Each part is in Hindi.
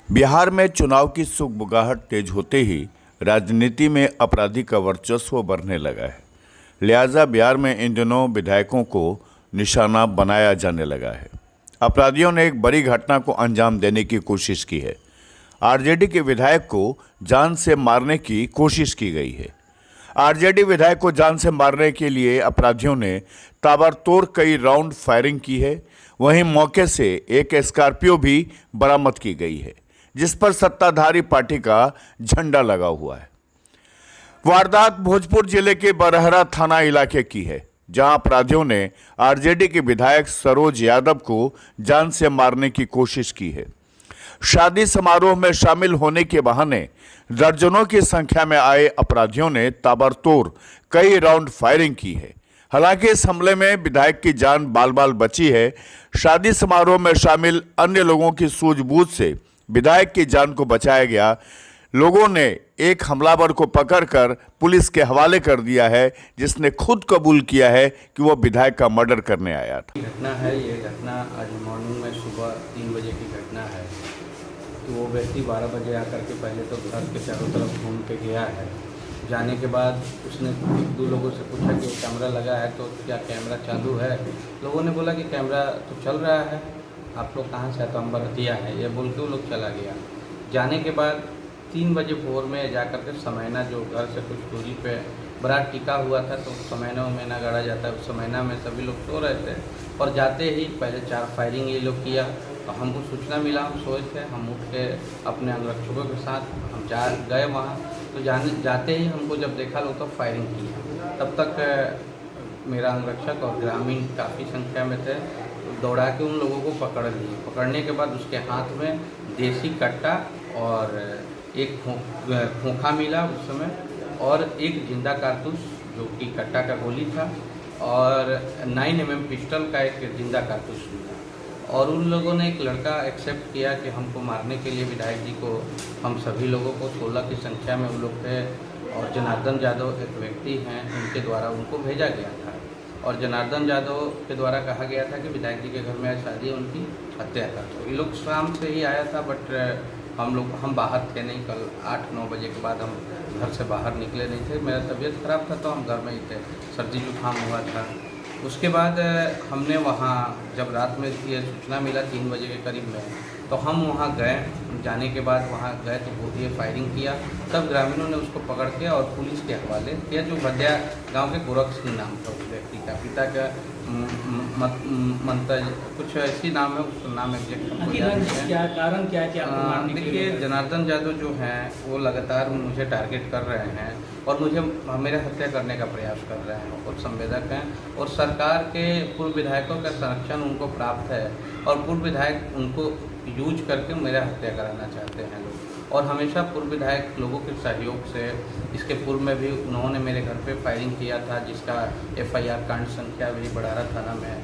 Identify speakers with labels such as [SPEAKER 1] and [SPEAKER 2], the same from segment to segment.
[SPEAKER 1] बिहार में चुनाव की सुगबुगाहट तेज होते ही राजनीति में अपराधी का वर्चस्व बढ़ने लगा है। लिहाजा बिहार में इन दिनों विधायकों को निशाना बनाया जाने लगा है। अपराधियों ने एक बड़ी घटना को अंजाम देने की कोशिश की है। आरजेडी के विधायक को जान से मारने की कोशिश की गई है। आरजेडी विधायक को जान से मारने के लिए अपराधियों ने ताबड़तोड़ कई राउंड फायरिंग की है। वहीं मौके से एक स्कॉर्पियो भी बरामद की गई है, जिस पर सत्ताधारी पार्टी का झंडा लगा हुआ है। वारदात भोजपुर जिले के बरहरा थाना इलाके की है, जहां अपराधियों ने आरजेडी के विधायक सरोज यादव को जान से मारने की कोशिश की है। शादी समारोह में शामिल होने के बहाने दर्जनों की संख्या में आए अपराधियों ने ताबड़तोड़ कई राउंड फायरिंग की है। हालांकि इस हमले में विधायक की जान बाल बाल बची है। शादी समारोह में शामिल अन्य लोगों की सूझबूझ से विधायक की जान को बचाया गया। लोगों ने एक हमलावर को पकड़कर पुलिस के हवाले कर दिया है, जिसने खुद कबूल किया है कि वो विधायक का मर्डर करने आया था।
[SPEAKER 2] घटना है, ये घटना आज मॉर्निंग में सुबह 3 बजे की घटना है। तो वो व्यक्ति 12 बजे आकर के पहले तो घर के चारों तरफ घूम के गया है। जाने के बाद उसने 1-2 लोगों से पूछा कि कैमरा लगा है तो क्या कैमरा चालू है। लोगों ने बोला कि कैमरा तो चल रहा है, आप लोग कहाँ से आए, तो हम बरतिया है, ये बोल के वो लोग चला गया। जाने के बाद 3 बजे भोर में जाकर के समैना, जो घर से कुछ दूरी पे बारात टिका हुआ था, तो समैना उमैना गाड़ा जाता है, उस समैना में सभी लोग सो रहे थे। और जाते ही पहले 4 फायरिंग ये लोग किया। तो हमको सूचना मिला, हम सोए थे, हम उठ के अपने अंगरक्षकों के साथ हम गए वहाँ। तो जाते ही हमको जब देखा लोग तो फायरिंग किया। तब तक मेरा अंगरक्षक और ग्रामीण काफ़ी संख्या में थे, दौड़ा के उन लोगों को पकड़ लिए। पकड़ने के बाद उसके हाथ में देसी कट्टा और एक खोखा मिला उस समय, और एक जिंदा कारतूस जो कि कट्टा का गोली था, और 9mm पिस्टल का एक जिंदा कारतूस मिला। और उन लोगों ने, एक लड़का एक्सेप्ट किया कि हमको मारने के लिए विधायक जी को, हम सभी लोगों को 16 की संख्या में वो लोग थे, और जनार्दन यादव एक व्यक्ति हैं, उनके द्वारा उनको भेजा गया था। और जनार्दन यादव के द्वारा कहा गया था कि विधायक जी के घर में आज शादी है, उनकी हत्या कर दो। ये लोग शाम से ही आया था, बट हम बाहर थे नहीं। कल 8-9 बजे के बाद हम घर से बाहर निकले नहीं थे। मेरा तबीयत ख़राब था तो हम घर में ही थे, सर्दी जुकाम हुआ था। उसके बाद हमने वहाँ, जब रात में ये सूचना मिला 3 बजे के करीब में, तो हम वहाँ गए। जाने के बाद वहाँ गए तो वो ये फायरिंग किया। तब ग्रामीणों ने उसको पकड़ के और पुलिस के हवाले किया। जो भद्या गांव के गोरख सिंह नाम था उस व्यक्ति का, पिता का मंतज कुछ ऐसी नाम है, उसका नाम एग्जैक्ट क्या कारण क्या है। देखिए, जनार्दन यादव जो हैं वो लगातार मुझे टारगेट कर रहे हैं और मेरे हत्या करने का प्रयास कर रहे हैं, और संवेदक हैं। और सरकार के पूर्व विधायकों का संरक्षण उनको प्राप्त है, और पूर्व विधायक उनको यूज करके मेरा हत्या कराना चाहते हैं लोग। और हमेशा पूर्व विधायक लोगों के सहयोग से, इसके पूर्व में भी उन्होंने मेरे घर पे फायरिंग किया था, जिसका FIR कांड संख्या भी बड़ारा थाना में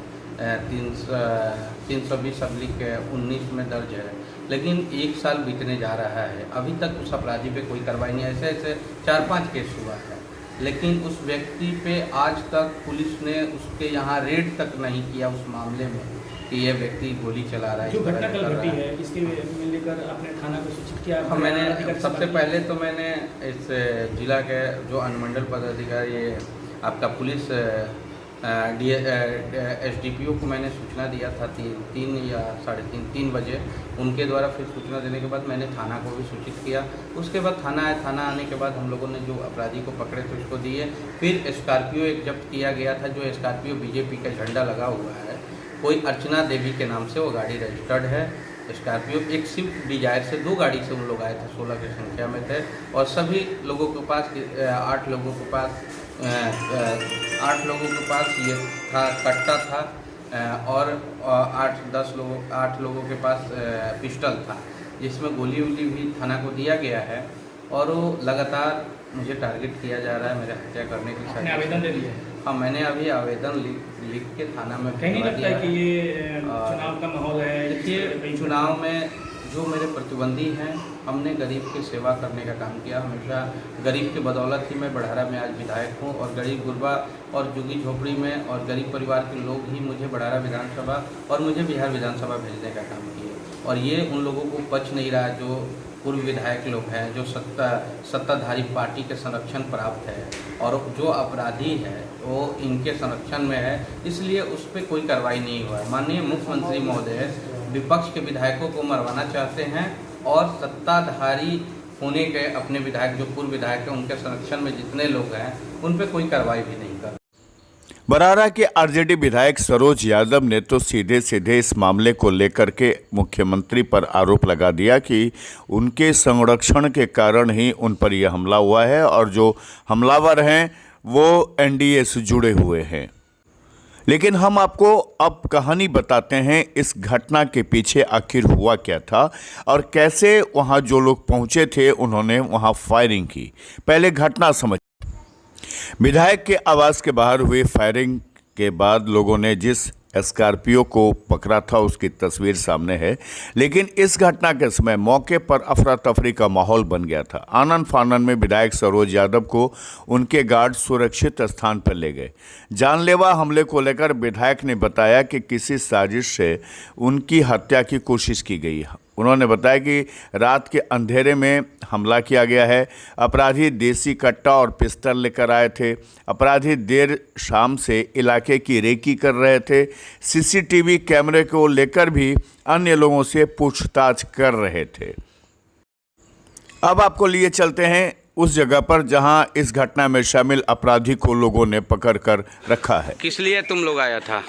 [SPEAKER 2] 320/19 में दर्ज है। लेकिन 1 साल बीतने जा रहा है, अभी तक उस अपराधी पे कोई कार्रवाई नहीं। ऐसे 4-5 केस हुआ है, लेकिन उस व्यक्ति पे आज तक पुलिस ने उसके यहाँ रेड तक नहीं किया उस मामले में कि ये व्यक्ति गोली चला रहा है।
[SPEAKER 3] जो घटना कल घटी है, इसके लेकर आपने थाना को सूचित किया?
[SPEAKER 2] हाँ, मैंने सबसे पहले तो मैंने इस जिला के जो अनुमंडल पदाधिकारी, आपका पुलिस SDPO को मैंने सूचना दिया था 3 या 3:30 बजे। उनके द्वारा फिर सूचना देने के बाद मैंने थाना को भी सूचित किया। उसके बाद थाना आया, थाना आने के बाद हम लोगों ने जो अपराधी को पकड़े थे उसको दिए। फिर स्कॉर्पियो एक जब्त किया गया था, जो स्कॉर्पियो BJP का झंडा लगा हुआ है। कोई अर्चना देवी के नाम से वो गाड़ी रजिस्टर्ड है स्कॉर्पियो। एक स्विफ्ट डिजायर से 2 गाड़ी से उन लोग आए थे, 16 की संख्या में थे। और सभी लोगों के पास 8 लोगों के पास ये था, कट्टा था, और 8 लोगों के पास पिस्टल था, जिसमें गोली वोली भी थाना को दिया गया है। और वो लगातार मुझे टारगेट किया जा रहा है मेरे हत्या करने की।
[SPEAKER 3] आपने आवेदन दे दिया?
[SPEAKER 2] हाँ, मैंने अभी आवेदन लिख के थाना में
[SPEAKER 3] कहीं लगता है कि ये चुनाव का माहौल है?
[SPEAKER 2] देखिए, चुनाव में जो मेरे प्रतिद्वंदी हैं, हमने गरीब की सेवा करने का काम किया। हमेशा गरीब की बदौलत ही मैं बढ़ारा में आज विधायक हूँ और गरीब गुरबा और झुग्गी झोपड़ी में और गरीब परिवार के लोग ही मुझे बढ़ारा विधानसभा और मुझे बिहार विधानसभा भेजने का काम किए। और ये उन लोगों को पच नहीं रहा जो पूर्व विधायक लोग हैं, जो सत्ताधारी पार्टी के संरक्षण प्राप्त है और जो अपराधी है वो इनके संरक्षण में है, इसलिए उस पर कोई कार्रवाई नहीं हुआ है। माननीय मुख्यमंत्री महोदय विपक्ष के विधायकों को मरवाना चाहते हैं और सत्ताधारी होने के अपने विधायक जो पूर्व विधायक हैं उनके संरक्षण में जितने लोग हैं उन पर कोई कार्रवाई भी नहीं कर।
[SPEAKER 1] बरारा के आरजेडी विधायक सरोज यादव ने तो सीधे सीधे इस मामले को लेकर के मुख्यमंत्री पर आरोप लगा दिया कि उनके संरक्षण के कारण ही उन पर यह हमला हुआ है और जो हमलावर हैं वो एनडीए से जुड़े हुए हैं। लेकिन हम आपको अब कहानी बताते हैं इस घटना के पीछे आखिर हुआ क्या था और कैसे वहां जो लोग पहुंचे थे उन्होंने वहां फायरिंग की। पहले घटना समझ। विधायक के आवास के बाहर हुई फायरिंग के बाद लोगों ने जिस स्कॉर्पियो को पकड़ा था उसकी तस्वीर सामने है। लेकिन इस घटना के समय मौके पर अफरा तफरी का माहौल बन गया था। आनन फानन में विधायक सरोज यादव को उनके गार्ड सुरक्षित स्थान पर ले गए। जानलेवा हमले को लेकर विधायक ने बताया कि किसी साजिश से उनकी हत्या की कोशिश की गई है। उन्होंने बताया कि रात के अंधेरे में हमला किया गया है। अपराधी देसी कट्टा और पिस्टल लेकर आए थे। अपराधी देर शाम से इलाके की रेकी कर रहे थे। सीसीटीवी कैमरे को लेकर भी अन्य लोगों से पूछताछ कर रहे थे। अब आपको लिए चलते हैं उस जगह पर जहां इस घटना में शामिल अपराधी को लोगों ने पकड़ कर रखा है।
[SPEAKER 2] किस लिए तुम लोग आया था?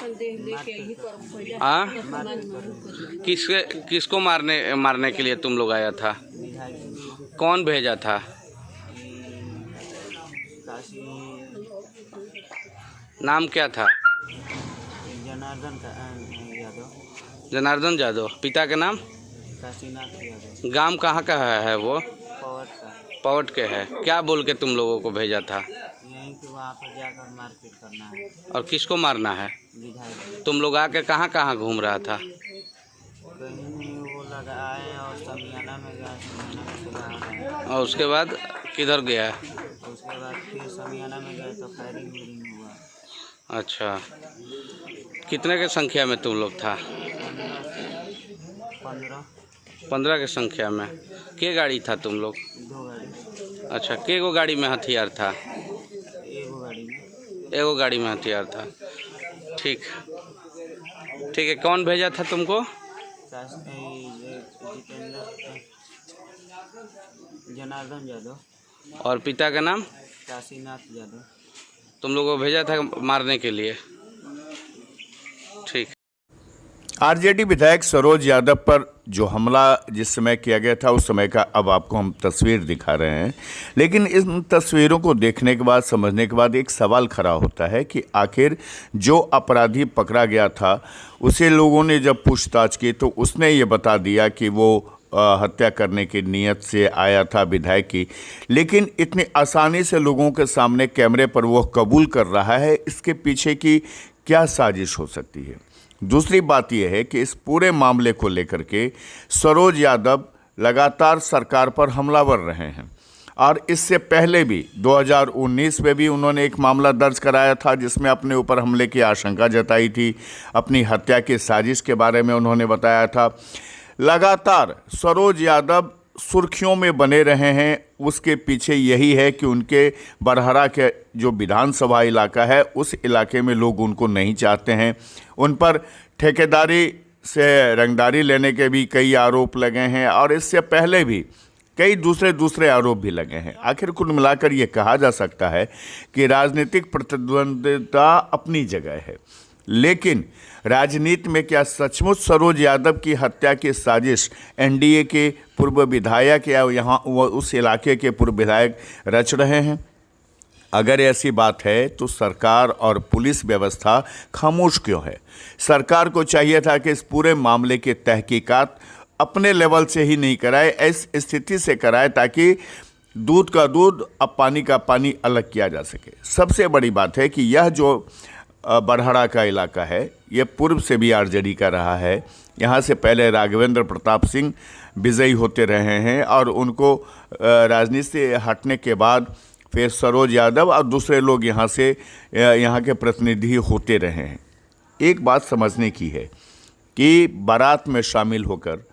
[SPEAKER 2] किसको मारने के लिए तुम लोग आया था? कौन भेजा था? नाम क्या था? जनार्दन यादव। पिता के नाम? गांव कहाँ का है वो? पवट के है। क्या बोल के तुम लोगों को भेजा था?
[SPEAKER 4] यहीं कि वहाँ पर जाकर मारपीट करना है।
[SPEAKER 2] और किसको मारना है?
[SPEAKER 4] विधायक।
[SPEAKER 2] तुम लोग आके कहाँ घूम रहा था?
[SPEAKER 4] कहीं नहीं, वो लगा आए और समियाना में गया, समियाना में से बाहर आए।
[SPEAKER 2] और उसके बाद किधर गया?
[SPEAKER 4] उसके बाद फिर समियाना में गए तो फायरिंग हुआ।
[SPEAKER 2] अच्छा, कितने के संख्या में तुम लोग था? 15 के संख्या में। के गाड़ी था तुम लोग?
[SPEAKER 4] 2 गाड़ी।
[SPEAKER 2] अच्छा, के गो गाड़ी में हथियार था? एगो गाड़ी में हथियार था। ठीक है। कौन भेजा था तुमको?
[SPEAKER 4] जनार्दन यादव।
[SPEAKER 2] और पिता का नाम?
[SPEAKER 4] काशीनाथ यादव।
[SPEAKER 2] तुम लोगों को भेजा था मारने के लिए? ठीक।
[SPEAKER 1] आरजेडी विधायक सरोज यादव पर जो हमला जिस समय किया गया था उस समय का अब आपको हम तस्वीर दिखा रहे हैं। लेकिन इन तस्वीरों को देखने के बाद, समझने के बाद एक सवाल खड़ा होता है कि आखिर जो अपराधी पकड़ा गया था उसे लोगों ने जब पूछताछ की तो उसने ये बता दिया कि वो हत्या करने की नीयत से आया था विधायक की। लेकिन इतनी आसानी से लोगों के सामने कैमरे पर वो कबूल कर रहा है, इसके पीछे की क्या साजिश हो सकती है? दूसरी बात यह है कि इस पूरे मामले को लेकर के सरोज यादव लगातार सरकार पर हमलावर रहे हैं और इससे पहले भी 2019 में भी उन्होंने एक मामला दर्ज कराया था जिसमें अपने ऊपर हमले की आशंका जताई थी। अपनी हत्या की साजिश के बारे में उन्होंने बताया था। लगातार सरोज यादव सुर्खियों में बने रहे हैं। उसके पीछे यही है कि उनके बरहरा के जो विधानसभा इलाका है उस इलाके में लोग उनको नहीं चाहते हैं। उन पर ठेकेदारी से रंगदारी लेने के भी कई आरोप लगे हैं और इससे पहले भी कई दूसरे आरोप भी लगे हैं। आखिर कुल मिलाकर ये कहा जा सकता है कि राजनीतिक प्रतिद्वंद्विता अपनी जगह है, लेकिन राजनीति में क्या सचमुच सरोज यादव की हत्या की साजिश एनडीए के पूर्व विधायक या यहाँ उस इलाके के पूर्व विधायक रच रहे हैं? अगर ऐसी बात है तो सरकार और पुलिस व्यवस्था खामोश क्यों है? सरकार को चाहिए था कि इस पूरे मामले की तहकीकात अपने लेवल से ही नहीं कराए, इस स्थिति से कराए ताकि दूध का दूध अब पानी का पानी अलग किया जा सके। सबसे बड़ी बात है कि यह जो बरहरा का इलाका है ये पूर्व से भी आरजेडी का रहा है। यहाँ से पहले राघवेंद्र प्रताप सिंह विजयी होते रहे हैं और उनको राजनीति से हटने के बाद फिर सरोज यादव और दूसरे लोग यहाँ के प्रतिनिधि होते रहे हैं। एक बात समझने की है कि बारात में शामिल होकर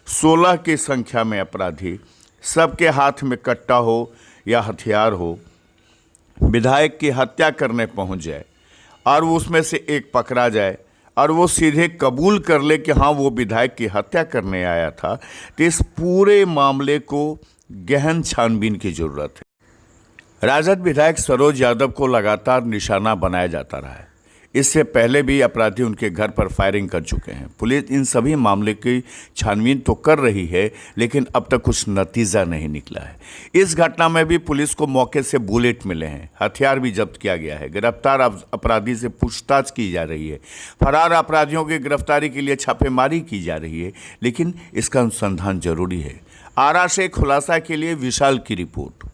[SPEAKER 1] 16 की संख्या में अपराधी, सबके हाथ में कट्टा हो या हथियार हो, विधायक की हत्या करने पहुंच जाए और उसमें से एक पकड़ा जाए और वो सीधे कबूल कर ले कि हाँ वो विधायक की हत्या करने आया था, तो इस पूरे मामले को गहन छानबीन की जरूरत है। राजद विधायक सरोज यादव को लगातार निशाना बनाया जाता रहा है। इससे पहले भी अपराधी उनके घर पर फायरिंग कर चुके हैं। पुलिस इन सभी मामले की छानबीन तो कर रही है, लेकिन अब तक कुछ नतीजा नहीं निकला है। इस घटना में भी पुलिस को मौके से बुलेट मिले हैं, हथियार भी जब्त किया गया है, गिरफ्तार अपराधी से पूछताछ की जा रही है, फरार अपराधियों की गिरफ्तारी के लिए छापेमारी की जा रही है, लेकिन इसका अनुसंधान जरूरी है। आरा से खुलासा के लिए विशाल की रिपोर्ट।